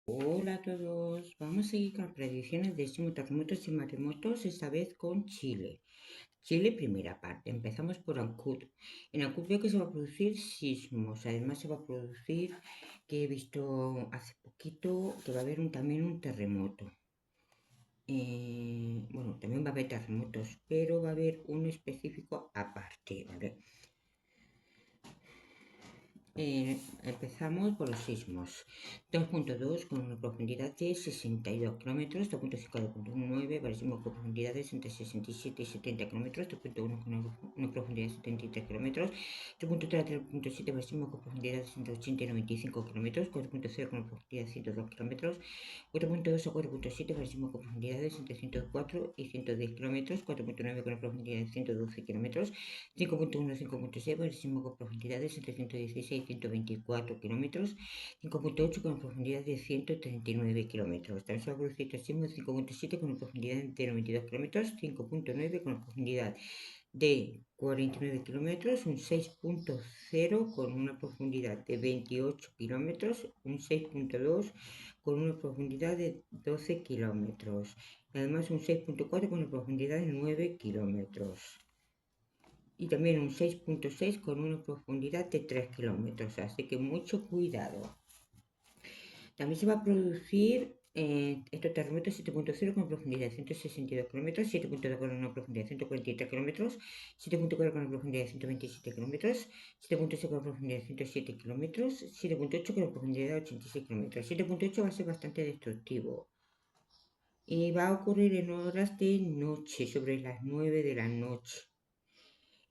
Hola a todos, vamos a seguir con las predicciones de sismos, terremotos y maremotos, esta vez con Chile. Chile, primera parte, empezamos por Ancud. En Ancud veo que se va a producir sismos, además se va a producir, que he visto hace poquito, que va a haber también un terremoto. Bueno, también va a haber terremotos, pero va a haber uno específico aparte, ¿vale? Empezamos por los sismos. 2.2 con una profundidad de 62 kilómetros, 2.5 de 2.9, barísimo con profundidades entre 67 y 70 kilómetros, 3.1 con una profundidad de 73 kilómetros, 3.3 a 3.7 barísimo con profundidades entre 80 y 95 kilómetros, 4.0 con una profundidad de 102 kilómetros, 4.2 a 4.7 barísimo con profundidades entre 104 y 110 kilómetros, 4.9 con una profundidad de 112 kilómetros, 5.1 a 5.6 barísimo con profundidades entre 116 y 124 kilómetros, 5.8 con una profundidad de 139 kilómetros. También se va a producir sismo de 5.7 con una profundidad de 92 kilómetros, 5.9 con una profundidad de 49 kilómetros, un 6.0 con una profundidad de 28 kilómetros, un 6.2 con una profundidad de 12 kilómetros, además un 6.4 con una profundidad de 9 kilómetros y también un 6.6 con una profundidad de 3 kilómetros, así que mucho cuidado. También se va a producir estos terremotos 7.0 con una profundidad de 162 kilómetros, 7.2 con una profundidad de 143 kilómetros, 7.4 con una profundidad de 127 kilómetros, 7.6 con una profundidad de 107 kilómetros, 7.8 con una profundidad de 86 kilómetros. 7.8 va a ser bastante destructivo y va a ocurrir en horas de noche, sobre las 9 de la noche.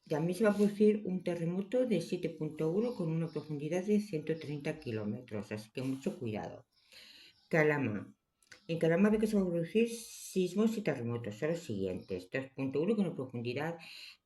También se va a producir un terremoto de 7.1 con una profundidad de 130 kilómetros, así que mucho cuidado. Calama. En Calama ve que se va a producir sismos y terremotos. Son los siguientes. 2.1 con una profundidad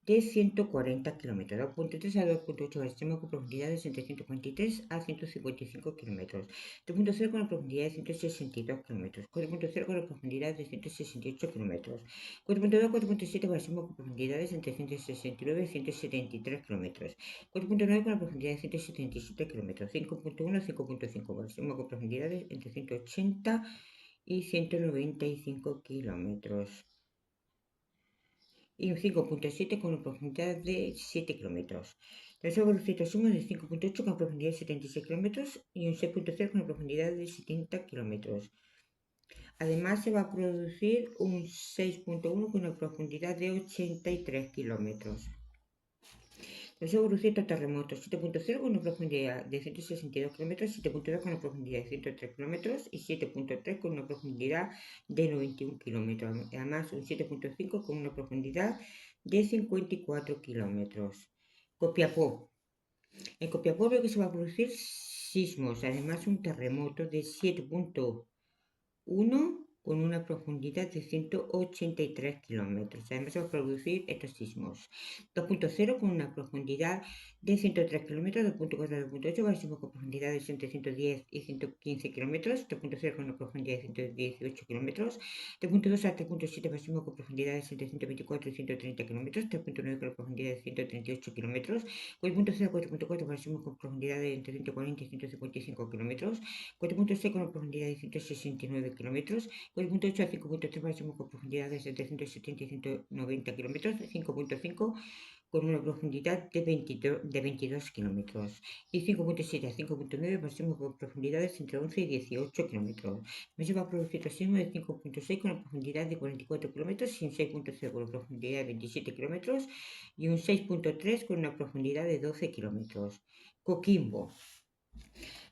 de 140 kilómetros. 2.3 a 2.8 extremo con profundidades entre 143 a 155 kilómetros. 3.0 con una profundidad de 162 kilómetros. 4.0 con una profundidad de 168 kilómetros. 4.2 4.7 máximo con profundidades entre 169 y 173 kilómetros. 4.9 con una profundidad de 177 kilómetros. 5.1 a 5.5 máximo con profundidades entre 180 y 195 kilómetros. Y un 5.7 con una profundidad de 7 kilómetros. La sobrecitación de 5.8 con una profundidad de 76 kilómetros y un 6.0 con una profundidad de 70 kilómetros. Además se va a producir un 6.1 con una profundidad de 83 kilómetros. Los Eurocitos terremotos 7.0 con una profundidad de 162 kilómetros, 7.2 con una profundidad de 103 kilómetros y 7.3 con una profundidad de 91 kilómetros. Además un 7.5 con una profundidad de 54 kilómetros. Copiapó. En Copiapó veo que se va a producir sismos, además un terremoto de 7.1 con una profundidad de 183 kilómetros. Además se va a producir estos sismos. 2.0 con una profundidad de 103 kilómetros, 2.4 a 2.8 máximo con profundidades entre 110 y 115 kilómetros, 2.0 con una profundidad de 118 kilómetros, 3.2 a 3.7 máximo con profundidades entre 124 y 130 kilómetros, 3.9 con una profundidad de 138 kilómetros, 4.0 a 4.4 máximo con profundidades entre 140 y 155 kilómetros, 4.6 con una profundidad de 169 kilómetros, 4.8 a 5.3 máximo con profundidades entre 170 y 190 kilómetros, 5.5 con una profundidad de 22 kilómetros y 5.7 a 5.9 máximo con profundidades entre 11 y 18 kilómetros. Me se va a producir el sismo de 5.6 con una profundidad de 44 kilómetros y un 6.0 con una profundidad de 27 kilómetros y un 6.3 con una profundidad de 12 kilómetros. Coquimbo.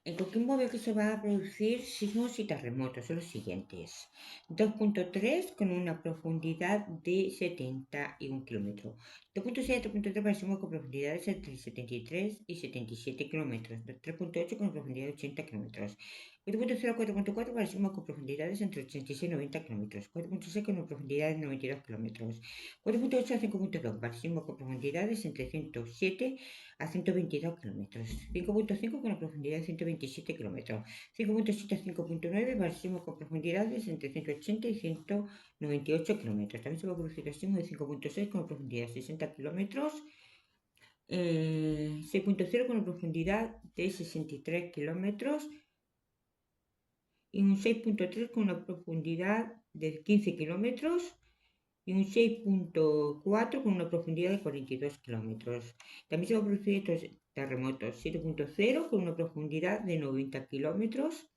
En Coquimbo veo que se va a producir sismos y terremotos, son los siguientes. 2.3 con una profundidad de 71 kilómetros. 2.6 a 3.3 máximo con profundidades entre 73 y 77 kilómetros. 3.8 con profundidad de 80 kilómetros. 4.0 a 4.4 máximo con profundidades entre 86 y 90 kilómetros. 4.6 con una profundidad de 92 kilómetros. 4.8 a 5.2 máximo con profundidades entre 107 a 122 kilómetros. 5.5 con una profundidad de 127 kilómetros. 5.7 a 5.9 máximo con profundidades entre 180 y 198 kilómetros. También se va a producir el sismo de 5.6 con una profundidad de 60 kilómetros. 6.0 con una profundidad de 63 kilómetros y un 6.3 con una profundidad de 15 kilómetros y un 6.4 con una profundidad de 42 kilómetros. También se van a producir estos terremotos 7.0 con una profundidad de 90 kilómetros,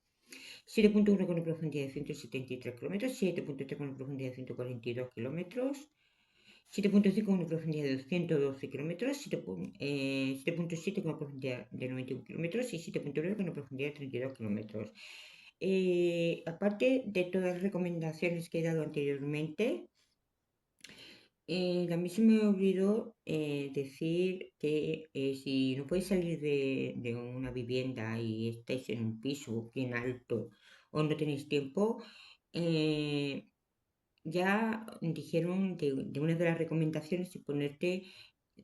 7.1 con una profundidad de 173 kilómetros, 7.3 con una profundidad de 142 kilómetros, 7.5 con una profundidad de 112 kilómetros, 7.7 con una profundidad de 91 kilómetros y 7.9 con una profundidad de 32 kilómetros. Aparte de todas las recomendaciones que he dado anteriormente, también se me olvidó decir que si no podéis salir de una vivienda y estáis en un piso bien alto o no tenéis tiempo, eh, ya dijeron de una de las recomendaciones de ponerte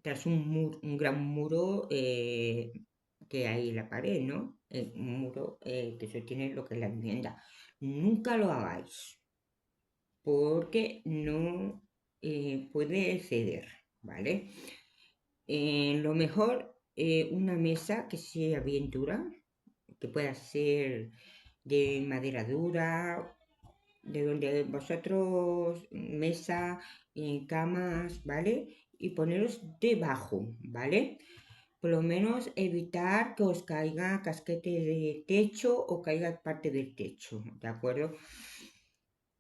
tras un gran muro que hay en la pared, ¿no? Un muro que sostiene lo que es la vivienda. Nunca lo hagáis porque no puede ceder, ¿vale? Lo mejor, una mesa que sea bien dura, que pueda ser de madera dura, de donde vosotros, mesa, camas, ¿vale? Y poneros debajo, ¿vale? Por lo menos evitar que os caiga casquete de techo o caiga parte del techo, ¿de acuerdo?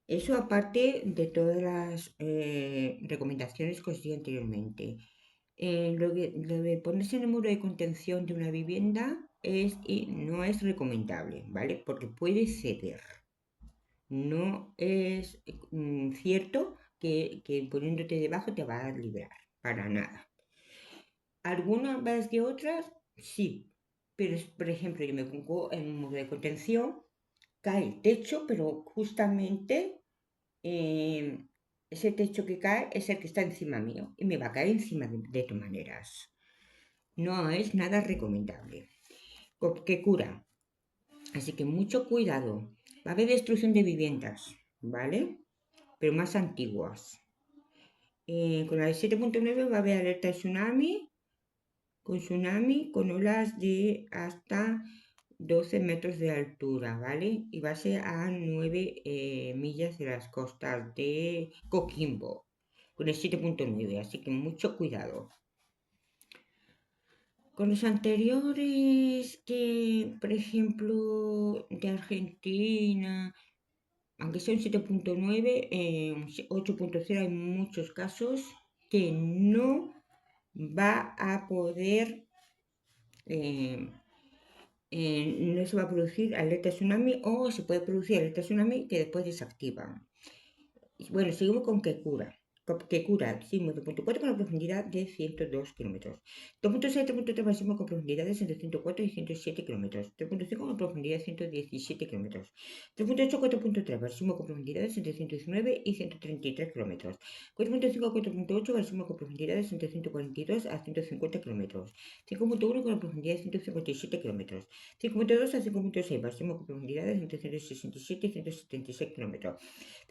Eso aparte de todas las recomendaciones que os di anteriormente. Lo de ponerse en el muro de contención de una vivienda no es recomendable, ¿vale? Porque puede ceder. No es cierto que poniéndote debajo te va a librar, para nada. Algunas más que otras, sí. Pero, por ejemplo, yo me pongo en un muro de contención, cae el techo, pero justamente eh, ese techo que cae es el que está encima mío y me va a caer encima de todas maneras. No es nada recomendable. ¿Qué cura? Así que mucho cuidado. Va a haber destrucción de viviendas, ¿vale? Pero más antiguas. Con la de 7.9 va a haber alerta de tsunami con olas de hasta 12 metros de altura, ¿vale? Y va a ser a 9 millas de las costas de Coquimbo, con el 7.9, así que mucho cuidado. Con los anteriores que, por ejemplo, de Argentina, aunque sea un 7.9, 8.0 hay muchos casos que no va a poder, no se va a producir alerta tsunami o se puede producir alerta tsunami que después desactiva. Bueno, seguimos con que cura. Que cura, sismos de 2.4 con una profundidad de 102 kilómetros. 2.6 y 3.3 máximo con profundidades entre 104 y 107 kilómetros. 3.5 con profundidad de 117 kilómetros. 3.8 4.3 máximo con profundidades entre 119 y 133 kilómetros. 4.5 4.8 máximo con profundidades entre 142 a 150 kilómetros. 5.1 con una profundidad de 157 kilómetros. 5.2 a 5.6 máximo con profundidades entre 167 y 176 kilómetros.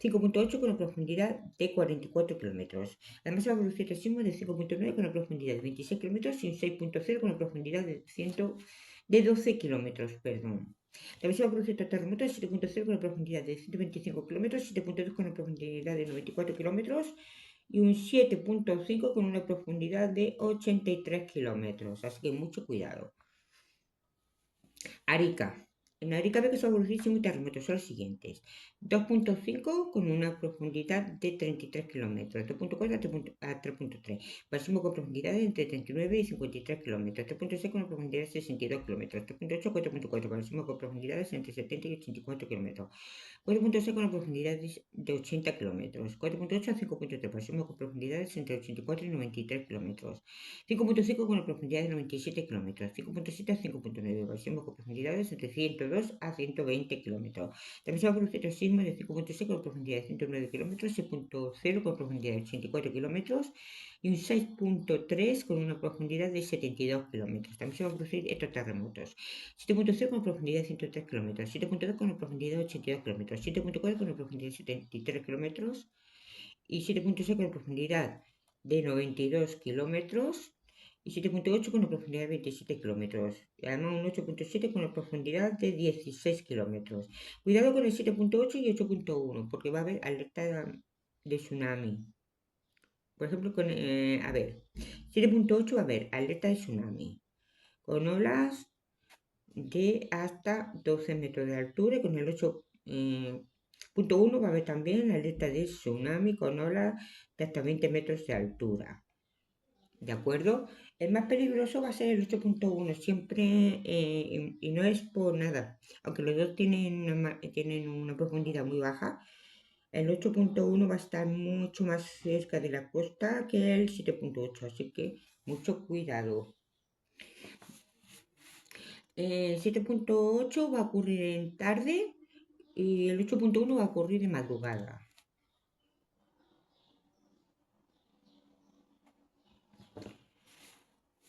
5.8 con una profundidad de 44 kilómetros. Además se va a producir el sismo de 5.9 con una profundidad de 26 kilómetros y un 6.0 con una profundidad de 12 kilómetros. Perdón. También se va a producir otro terremoto de 7.0 con una profundidad de 125 kilómetros, 7.2 con una profundidad de 94 kilómetros y un 7.5 con una profundidad de 83 kilómetros. Así que mucho cuidado. Arica. En Arica ve que se va a producir sismos y terremotos son los siguientes. 2.5 con una profundidad de 33 kilómetros. 2.4 a 3.3. Máximo con profundidades entre 39 y 53 kilómetros. 3.6 con una profundidad de 62 kilómetros. 3.8 a 4.4. Máximo con profundidades entre 70 y 84 kilómetros. 4.6 con una profundidad de 80 kilómetros. 4.8 a 5.3. Máximo con profundidades entre 84 y 93 kilómetros. 5.5 con una profundidad de 97 kilómetros. 5.7 a 5.9. Máximo con profundidades entre 102 a 120 kilómetros. También se va a producir el sismo de 5.6 con profundidad de 109 kilómetros, 6.0 con profundidad de 84 kilómetros y un 6.3 con una profundidad de 72 kilómetros. También se van a producir estos terremotos. 7.0 con profundidad de 103 kilómetros, 7.2 con una profundidad de 82 kilómetros, 7.4 con una profundidad de 73 kilómetros y 7.6 con una profundidad de 92 kilómetros y 7.8 con una profundidad de 27 kilómetros. Y además un 8.7 con una profundidad de 16 kilómetros. Cuidado con el 7.8 y 8.1 porque va a haber alerta de tsunami. Por ejemplo, a ver, 7.8 va a haber alerta de tsunami con olas de hasta 12 metros de altura y con el 8.1 va a haber también alerta de tsunami con olas de hasta 20 metros de altura. ¿De acuerdo? El más peligroso va a ser el 8.1 siempre, y no es por nada, aunque los dos tienen una profundidad muy baja, el 8.1 va a estar mucho más cerca de la costa que el 7.8, así que mucho cuidado. 7.8 va a ocurrir en tarde y el 8.1 va a ocurrir de madrugada.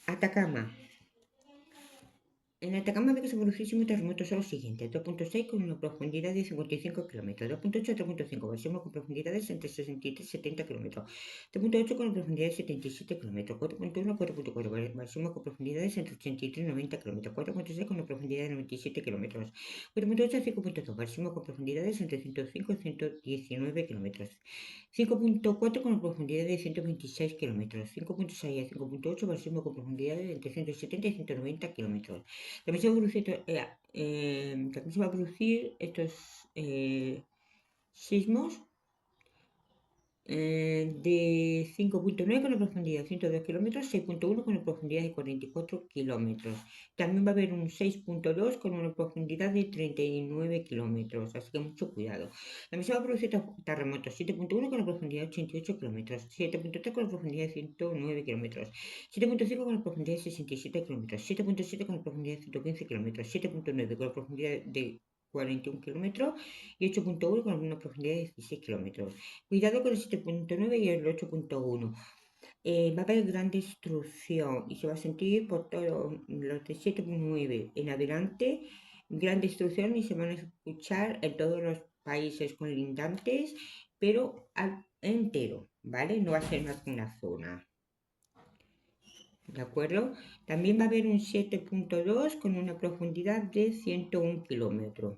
Atacama. En Atacama ve que se produjeron terremotos son los siguientes: 2.6 con una profundidad de 55 kilómetros, 2.8 a 3.5, máximo con profundidades entre 63 y 70 kilómetros, 3.8 con una profundidad de 77 kilómetros, 4.1 a 4.4, máximo con profundidades entre 83 y 90 kilómetros, 4.6 con una profundidad de 97 kilómetros, 4.8 a 5.2, máximo con profundidades entre 105 y 119 kilómetros, 5.4 con una profundidad de 126 kilómetros, 5.6 a 5.8, máximo con profundidades entre 170 y 190 kilómetros. También se va a producir estos sismos de 5.9 con una profundidad de 102 kilómetros, 6.1 con una profundidad de 44 kilómetros. También va a haber un 6.2 con una profundidad de 39 kilómetros, así que mucho cuidado. También se va a producir terremotos: 7.1 con una profundidad de 88 kilómetros, 7.3 con una profundidad de 109 kilómetros, 7.5 con una profundidad de 67 kilómetros, 7.7 con una profundidad de 115 kilómetros, 7.9 con una profundidad de 41 kilómetros y 8.1 con una profundidad de 16 kilómetros. Cuidado con el 7.9 y el 8.1. Va a haber gran destrucción y se va a sentir por todos los de 7.9 en adelante, gran destrucción, y se van a escuchar en todos los países colindantes, pero entero, ¿vale? No va a ser más que una zona. ¿De acuerdo? También va a haber un 7.2 con una profundidad de 101 kilómetros.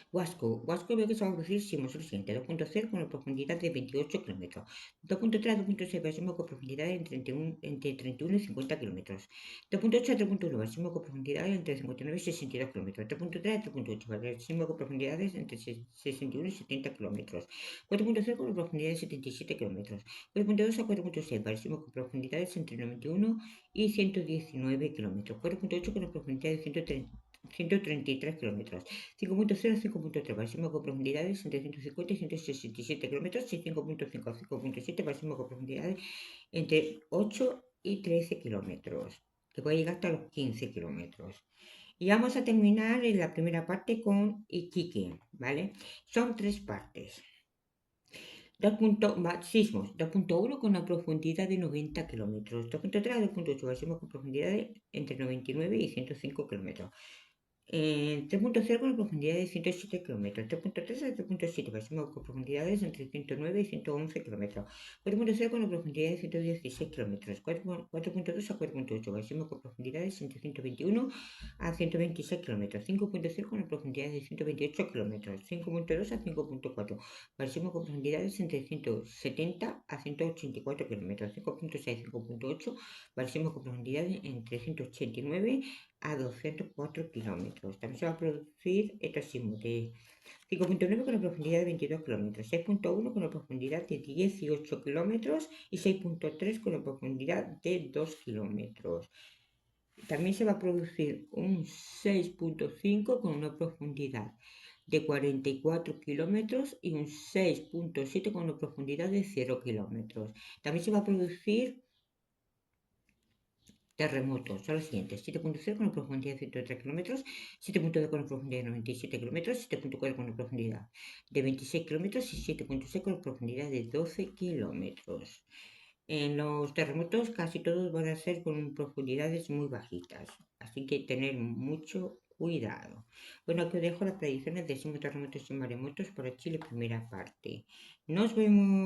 Huasco ve que se va a producir sismos el siguiente: 2.0 con una profundidad de 28 kilómetros, 2.3 a 2.6 máximo con profundidad entre 31 y 50 kilómetros, 2.8 a 3.1 máximo con profundidades entre 59 y 62 kilómetros, 3.3 a 3.8 máximo con profundidades entre 61 y 70 kilómetros, 4.0 con una profundidad de 77 kilómetros, 4.2 a 4.6 máximo con profundidades entre 91 y 119 kilómetros, 4.8 con una profundidad de 133 kilómetros, 5.0 a 5.3 máximo con profundidades entre 150 y 167 kilómetros, y 5.5 a 5.7 máximo con profundidades entre 8 y 13 kilómetros, que puede llegar hasta los 15 kilómetros. Y vamos a terminar en la primera parte con Iquique, ¿vale? Son 3 partes. Sismos: 2.1 con una profundidad de 90 kilómetros, 2.3 a 2.8 máximo con profundidades entre 99 y 105 kilómetros, 3.0 con profundidad de 107 kilómetros, 3.3 a 3.7 máximo con profundidades entre 109 y 111 kilómetros, 4.0 con profundidad de 116 kilómetros, 4.2 a 4.8 máximo con profundidades entre 121 a 126 kilómetros, 5.0 con profundidad de 128 kilómetros, 5.2 a 5.4 máximo con profundidades entre 170 a 184 kilómetros, 5.6 a 5.8 máximo con profundidades entre 189 a 204 kilómetros. También se va a producir estos sismos de 5.9 con una profundidad de 22 kilómetros, 6.1 con una profundidad de 18 kilómetros y 6.3 con una profundidad de 2 kilómetros. También se va a producir un 6.5 con una profundidad de 44 kilómetros y un 6.7 con una profundidad de 0 kilómetros. También se va a producir terremotos. Son los siguientes: 7.0 con una profundidad de 103 kilómetros, 7.2 con una profundidad de 97 kilómetros, 7.4 con una profundidad de 26 kilómetros y 7.6 con una profundidad de 12 kilómetros. En los terremotos casi todos van a ser con profundidades muy bajitas, así que tener mucho cuidado. Bueno, aquí os dejo las predicciones de sismos, terremotos y maremotos para Chile, primera parte. Nos vemos.